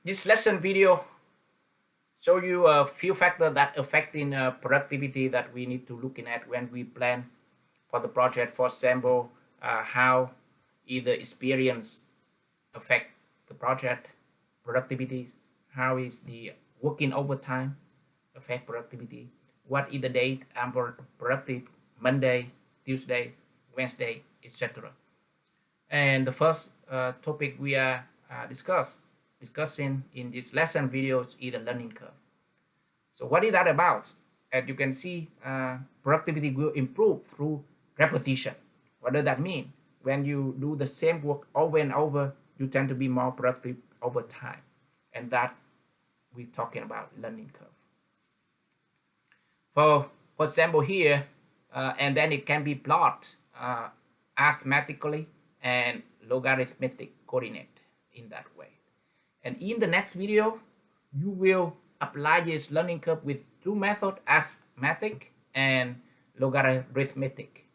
This lesson video show you a few factors that affecting productivity that we need to looking at when we plan for the project. For example, how either experience affect the project productivity, how is the working overtime affect productivity, what is the date I'm productive, Monday, Tuesday, Wednesday, etc. And the first topic we are discussing in this lesson videos is the learning curve. So what is that about? As you can see, productivity will improve through repetition. What does that mean? When you do the same work over and over, you tend to be more productive over time. And that we're talking about learning curve. For example here, and then it can be plotted arithmetically and logarithmic coordinate in that way. And in the next video, you will apply this learning curve with two methods, arithmetic and logarithmic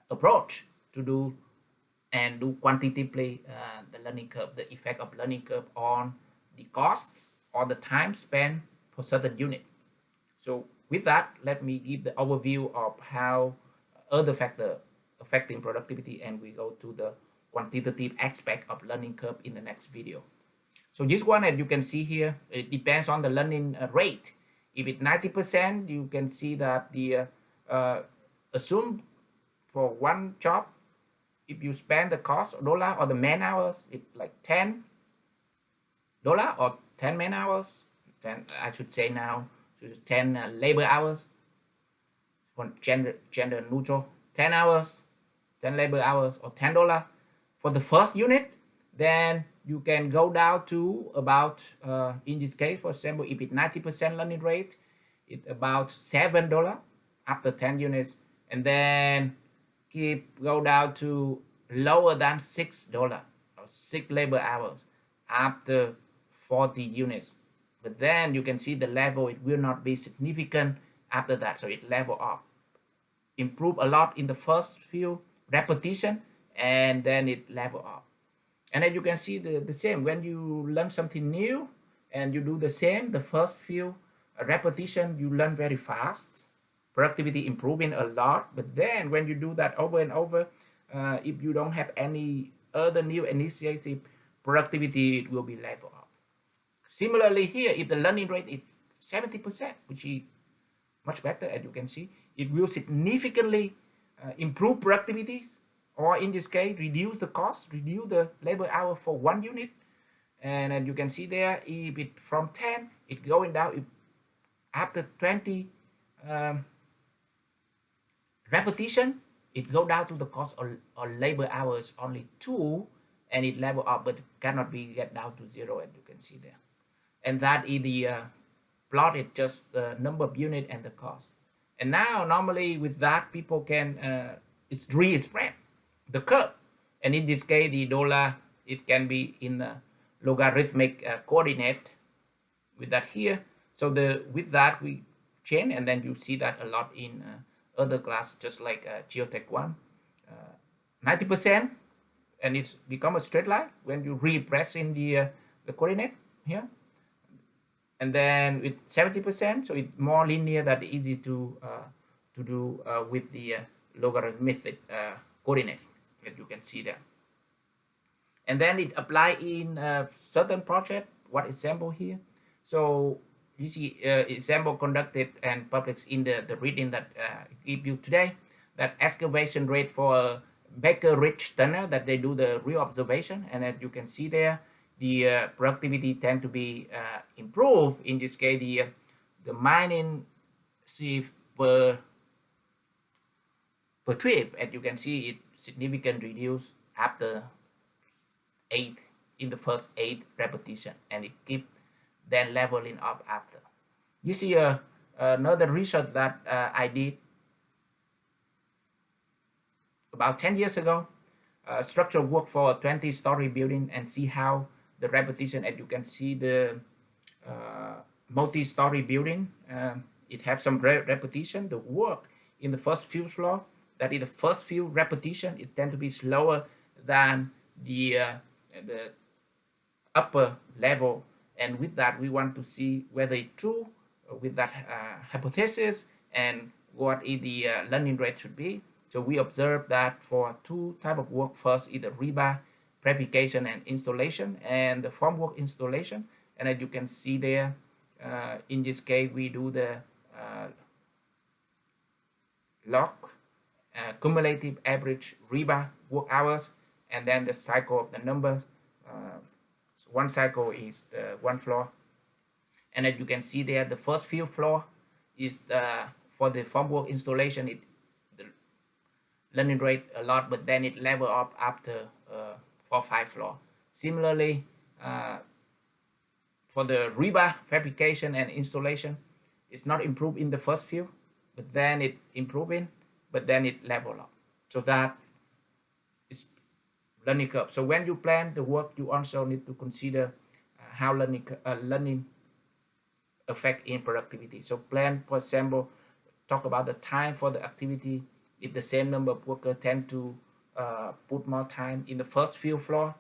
approach to do quantitatively the learning curve, the effect of learning curve on the costs or the time spent for certain unit. So with that, let me give the overview of how other factor affecting productivity, and we go to the quantitative aspect of learning curve in the next video. So this one, as you can see here, it depends on the learning rate. If it's 90%, you can see that the assume for one job, if you spend the cost of dollar or the man hours, it's like $10 or 10 man hours, 10, I should say now, 10 labor hours, gender neutral, 10 hours, 10 labor hours, or $10 for the first unit. Then you can go down to about, in this case, for example, if it's 90% learning rate, it's about $7 after 10 units, and then go down to lower than $6 or 6 labor hours after 40 units. But then you can see the level, it will not be significant after that, so it level up, improve a lot in the first few repetition, and then it level up. And then you can see the same when you learn something new and you do the same, the first few repetition you learn very fast, productivity improving a lot. But then when you do that over and over, if you don't have any other new initiative, productivity it will be level up. Similarly here, if the learning rate is 70%, which is much better, as you can see, it will significantly improve productivity, or in this case, reduce the cost, reduce the labor hour for one unit. And you can see there, if it from 10, it going down. If after 20 repetition, it go down to the cost or labor hours only 2, and it level up, but cannot be get down to 0, as you can see there. And that is the plot, it just the number of unit and the cost. And now normally with that, people can it's re-spread the curve, and in this case the dollar, it can be in logarithmic coordinate with that here. So the with that we change, and then you see that a lot in other class, just like Geotech 1, 90%, and it's become a straight line when you repress in the coordinate here. And then with 70%, so it's more linear, that easy to do with the logarithmic coordinate, as you can see there. And then it apply in certain project. What example here? So you see example conducted and published in the reading that give you today, that excavation rate for Baker Ridge tunnel, that they do the re-observation, and as you can see there, the productivity tend to be improved. In this case, the mining see per trip, as you can see, it significantly reduced after 8 in the first 8 repetition, and it keep then leveling up after. You see another research that I did about 10 years ago, structural work for a 20-story building, and see how the repetition, as you can see the multi-story building, it has some repetition. The work in the first few floor, that is the first few repetition, it tend to be slower than the upper level. And with that, we want to see whether it's true with that hypothesis and what is the learning rate should be. So we observe that for two type of work. First is the rebar prefabrication and installation, and the formwork installation. And as you can see there, in this case, we do the log cumulative average rebar work hours, and then the cycle of the number. So one cycle is the one floor, and as you can see there, the first few floor is for the formwork installation. The learning rate a lot, but then it level up after 4-5 floor. Similarly, for the rebar fabrication and installation, it's not improved in the first few, but then it improving, but then it level up. So that is learning curve. So when you plan the work, you also need to consider how learning affect in productivity. So plan, for example, talk about the time for the activity. If the same number of workers tend to put more time in the first few floor,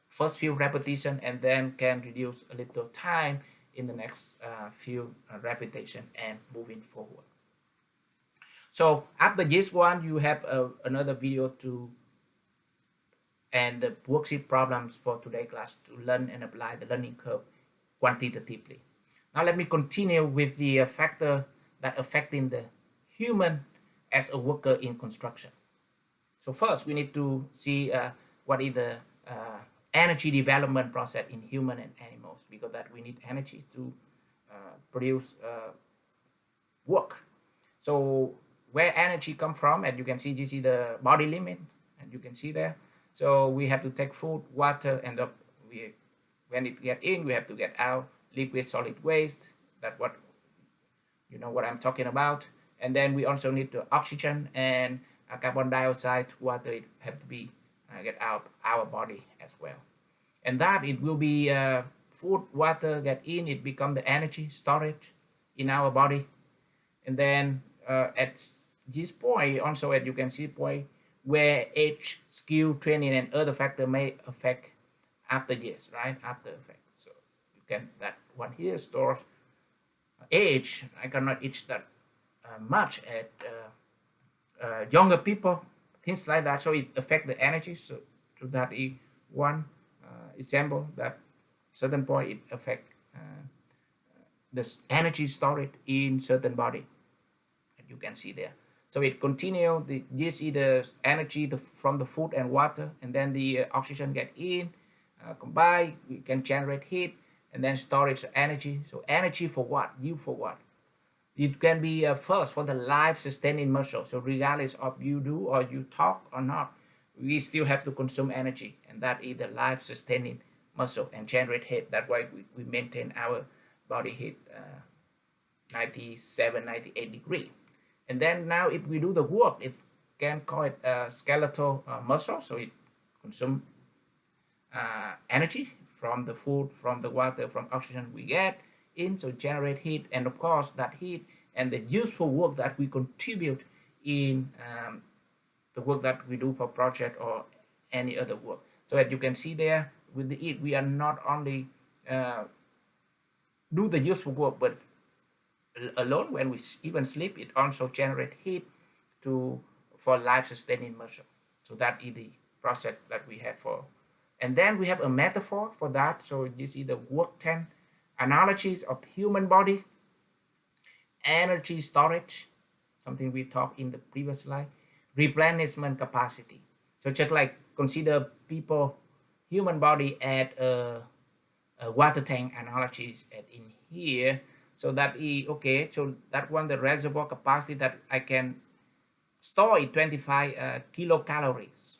first few repetition, and then can reduce a little time in the next few repetition and moving forward. So after this one, you have another video to and the worksheet problems for today's class to learn and apply the learning curve quantitatively. Now let me continue with the factor that affecting the human as a worker in construction. So first we need to see what is the energy development process in human and animals, because that we need energy to produce work. So where energy come from, and you can see this is the body limit, and you can see there. So we have to take food, water, and when it get in, we have to get out liquid, solid waste. That's what you know what I'm talking about. And then we also need the oxygen and carbon dioxide, water. It have to be get out our body as well. And that it will be food, water get in, it become the energy storage in our body. And then at this point, also as you can see point where age, skill, training, and other factor may affect after this, right? After effect. So you can that one here stores age. I cannot age that much at younger people, things like that. So it affect the energy. So that is one example that certain point it affect the energy stored in certain body, and you can see there. So it continue this is the energy from the food and water, and then the oxygen get in, combine, we can generate heat, and then storage energy. So energy for what? You for what? It can be first for the life sustaining muscle. So regardless of you do or you talk or not, we still have to consume energy, and that is the life sustaining muscle and generate heat. That's why we maintain our body heat 97, 98 degree. And then now if we do the work, it can call it skeletal muscle. So it consumes energy from the food, from the water, from oxygen we get in, so generate heat. And of course that heat and the useful work that we contribute in the work that we do for project or any other work. So as you can see there with the heat, we are not only do the useful work, but alone when we even sleep, it also generate heat for life sustaining muscle. So that is the process that we have for. And then we have a metaphor for that. So this is the work 10 analogies of human body, energy storage, something we talked in the previous slide, replenishment capacity. So just like consider people, human body at a water tank analogies in here. So that is okay. So that one, the reservoir capacity that I can store is 25 kilocalories,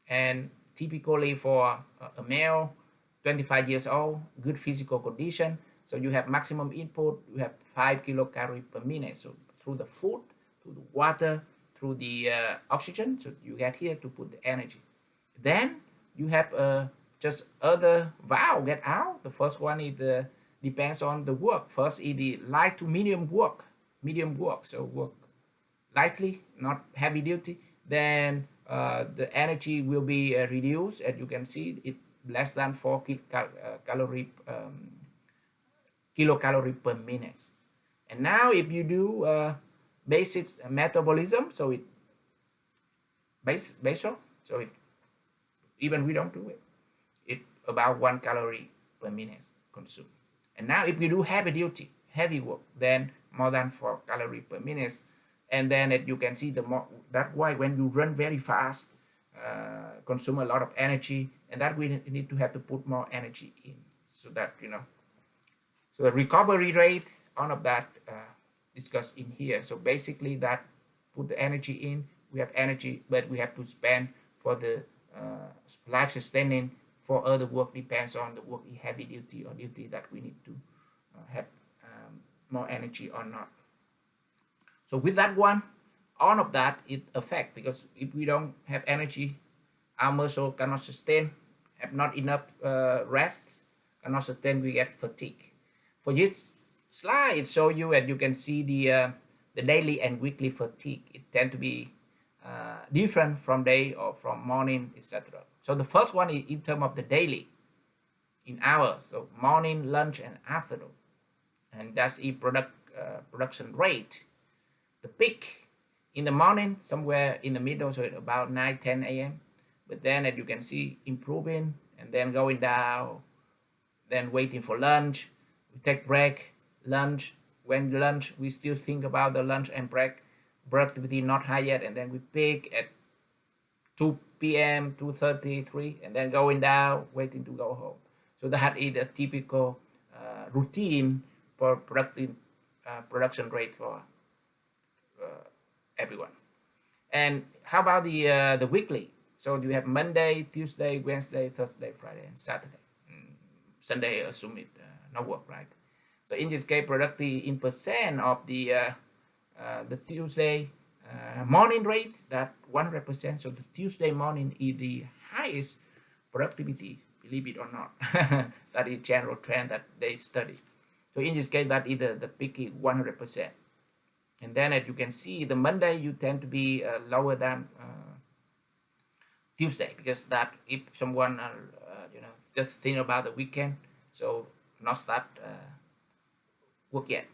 and typically for a male 25 years old, good physical condition, so you have maximum input, you have 5 kilocalories per minute. So through the food, through the water, through the oxygen, so you get here to put the energy. Then you have just other valve get out. The first one is the depends on the work. First is the light to medium work, so work lightly, not heavy duty. Then the energy will be reduced. As you can see, it less than 4 kilocalorie per minute. And now if you do basic metabolism, so it basal, so it, even we don't do it, it about 1 calorie per minute consumed. And now if you do heavy work, then more than 4 calories per minute. And then you can see the more, that's why when you run very fast, consume a lot of energy, and that we need to have to put more energy in, so that, you know, so the recovery rate, all of that discussed in here. So basically that put the energy in, we have energy, but we have to spend for the life sustaining. For other work depends on the work heavy duty or duty that we need to have more energy or not. So with that one, all of that it affect, because if we don't have energy, our muscle cannot sustain, have not enough rest, cannot sustain, we get fatigue. For this slide, it show you, and you can see the daily and weekly fatigue. It tend to be different from day or from morning, etc. So the first one is in terms of the daily, in hours, so morning, lunch, and afternoon, and that's the production rate. The peak in the morning, somewhere in the middle, so it's about 9-10 a.m. But then, as you can see, improving and then going down, then waiting for lunch, we take break, lunch. When lunch, we still think about the lunch and break, productivity not high yet, and then we peak at 2 p.m., 2:30, 3, and then going down, waiting to go home. So that is a typical routine for production rate for everyone. And how about the weekly? So you have Monday, Tuesday, Wednesday, Thursday, Friday, and Saturday. Sunday, assume it no work, right? So in this case, productivity in percent of the Tuesday morning rate, that 100%. So the Tuesday morning is the highest productivity, believe it or not. That is general trend that they study. So in this case, that is the peak is 100%. And then as you can see, the Monday you tend to be lower than Tuesday, because that if someone you know, just think about the weekend, so not start work yet.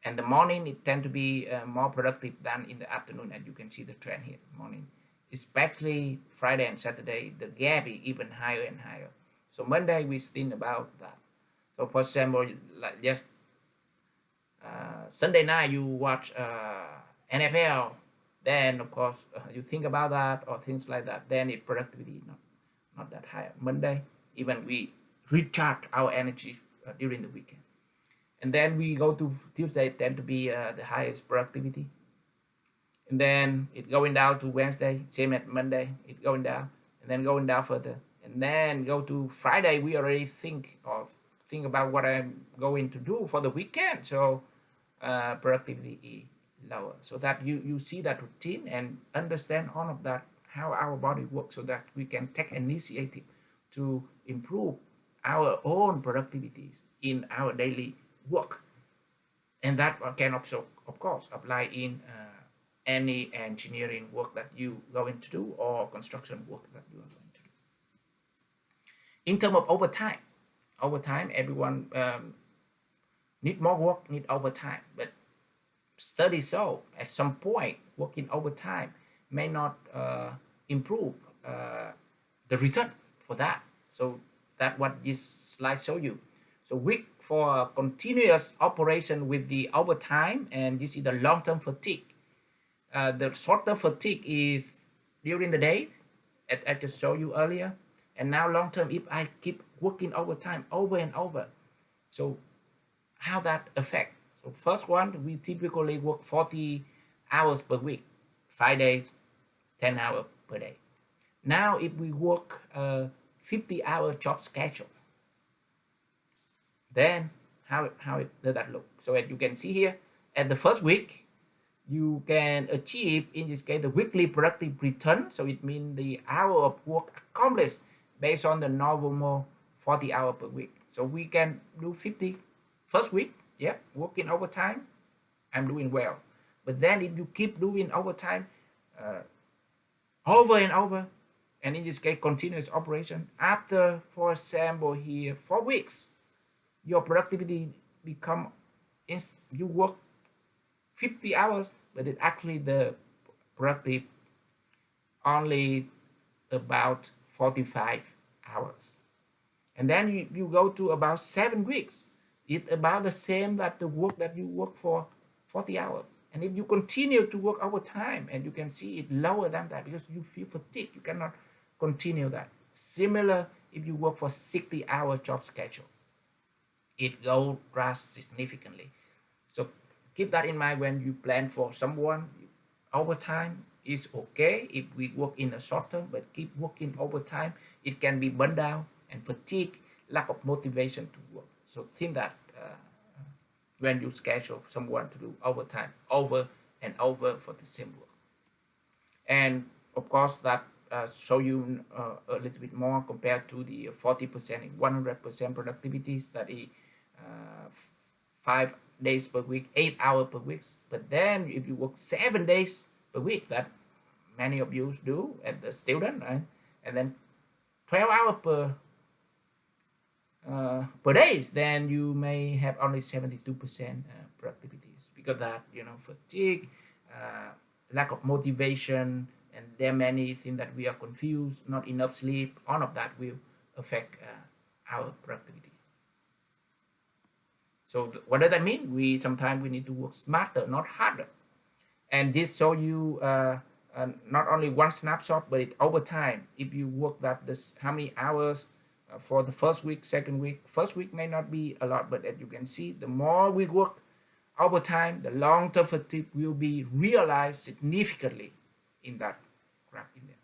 And the morning it tend to be more productive than in the afternoon, and you can see the trend here. Morning, especially Friday and Saturday, the gap is even higher and higher. So Monday we think about that. So for example, like just Sunday night you watch NFL, then of course you think about that or things like that, then it productivity not that high. Monday, even we recharge our energy during the weekend. And then we go to Tuesday, tend to be the highest productivity. And then it going down to Wednesday, same as Monday, it going down, and then going down further. And then go to Friday, we already think about what I'm going to do for the weekend. So productivity is lower. So that you see that routine and understand all of that, how our body works, so that we can take initiative to improve our own productivities in our daily work. And that can also, of course, apply in any engineering work that you going to do or construction work that you are going to do. In terms of overtime, everyone need more work, need overtime, but studies show at some point working overtime may not improve the return for that. So that's what this slide show you. So week for continuous operation with the overtime, and this is the long-term fatigue. The short-term fatigue is during the day, as I just showed you earlier, and now long-term if I keep working overtime over and over. So how that affect? So first one, we typically work 40 hours per week, 5 days, 10 hours per day. Now if we work 50-hour job schedule, then how does that look? So as you can see here, at the first week, you can achieve, in this case, the weekly productive return. So it means the hour of work accomplished based on the normal 40 hours per week. So we can do 50 first week, yeah, working overtime, I'm doing well. But then if you keep doing overtime over and over, and in this case continuous operation, after, for example, here 4 weeks, your productivity become, you work 50 hours, but it actually the productive only about 45 hours. And then you go to about 7 weeks, it's about the same that the work that you work for 40 hours. And if you continue to work overtime, and you can see it lower than that because you feel fatigued, you cannot continue that. Similar, if you work for 60-hour job schedule, it goes drastically significantly. So keep that in mind when you plan for someone. Overtime is okay if we work in a short term, but keep working overtime. It can be burn down and fatigue, lack of motivation to work. So think that when you schedule someone to do overtime over and over for the same work. And of course, that show you a little bit more compared to the 40% and 100% productivity study, 5 days per week, 8 hours per week. But then if you work 7 days per week, that many of you do as the student, right? And then 12 hours per days, then you may have only 72% productivities because that, fatigue, lack of motivation, and there are many things that we are confused, not enough sleep. All of that will affect our productivity. So what does that mean? Sometimes we need to work smarter, not harder. And this show you not only one snapshot, but it over time. If you work how many hours for the first week, second week. First week may not be a lot, but as you can see, the more we work over time, the long-term fatigue will be realized significantly in that graph in there.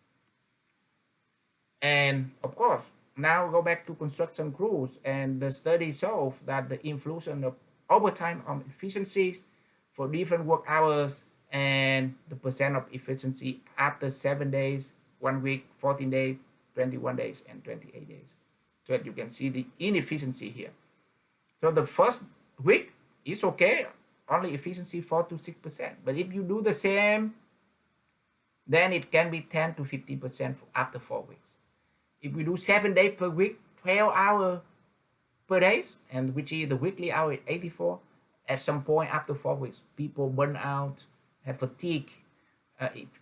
And of course, now go back to construction crews, and the study shows that the influence of overtime on efficiencies for different work hours and the percent of efficiency after 7 days, 1 week, 14 days, 21 days, and 28 days. So that you can see the inefficiency here. So the first week is okay, only efficiency 4 to 6%. But if you do the same, then it can be 10 to 15% after 4 weeks. If we do 7 days per week, 12 hours per day, and which is the weekly hour 84, at some point after 4 weeks, people burn out, have fatigue,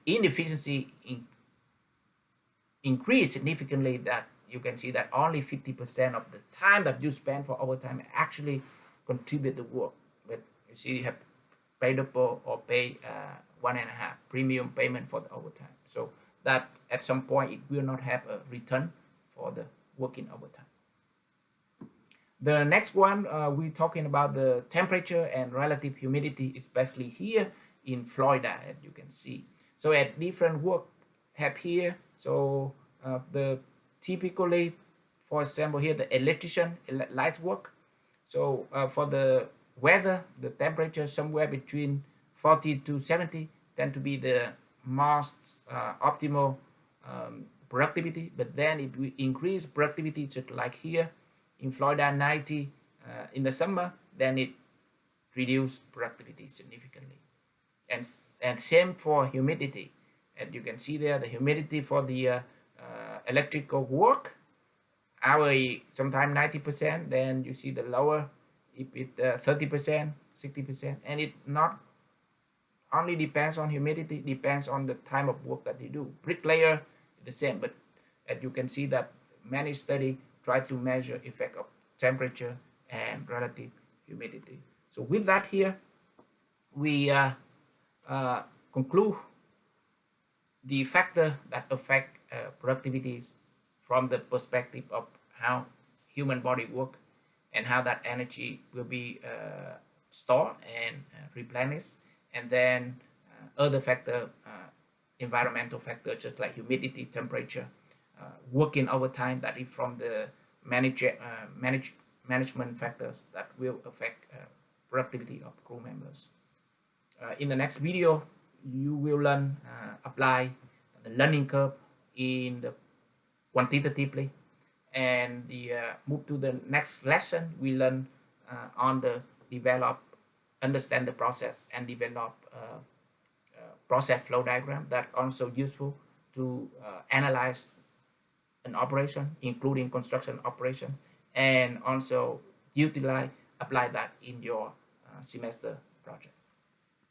inefficiency increase significantly, that you can see that only 50% of the time that you spend for overtime actually contribute to work. But you see, you have pay double or pay 1.5 premium payment for the overtime. So that at some point it will not have a return for the working overtime. The next one, we're talking about the temperature and relative humidity, especially here in Florida, as you can see. So at different work have here, so the typically, for example, here the electrician light work. So for the weather, the temperature somewhere between 40 to 70 tend to be the most optimal productivity. But then if we increase productivity, just like here in Florida, 90 in the summer, then it reduces productivity significantly. And same for humidity. And you can see there the humidity for the electrical work, our sometimes 90%, then you see the lower, if it 30%, 60%, and it not only depends on humidity, depends on the time of work that you do. Bricklayer, the same, but as you can see that many studies try to measure effect of temperature and relative humidity. So with that here, we conclude the factor that affect productivity from the perspective of how human body work and how that energy will be stored and replenished, and then other factor, environmental factor, just like humidity, temperature, working overtime, that is from the management factors that will affect productivity of crew members. In the next video, you will learn apply the learning curve in the quantitatively, and the move to the next lesson. We learn on the understand the process and develop process flow diagram that also useful to analyze an operation, including construction operations, and also apply that in your semester project.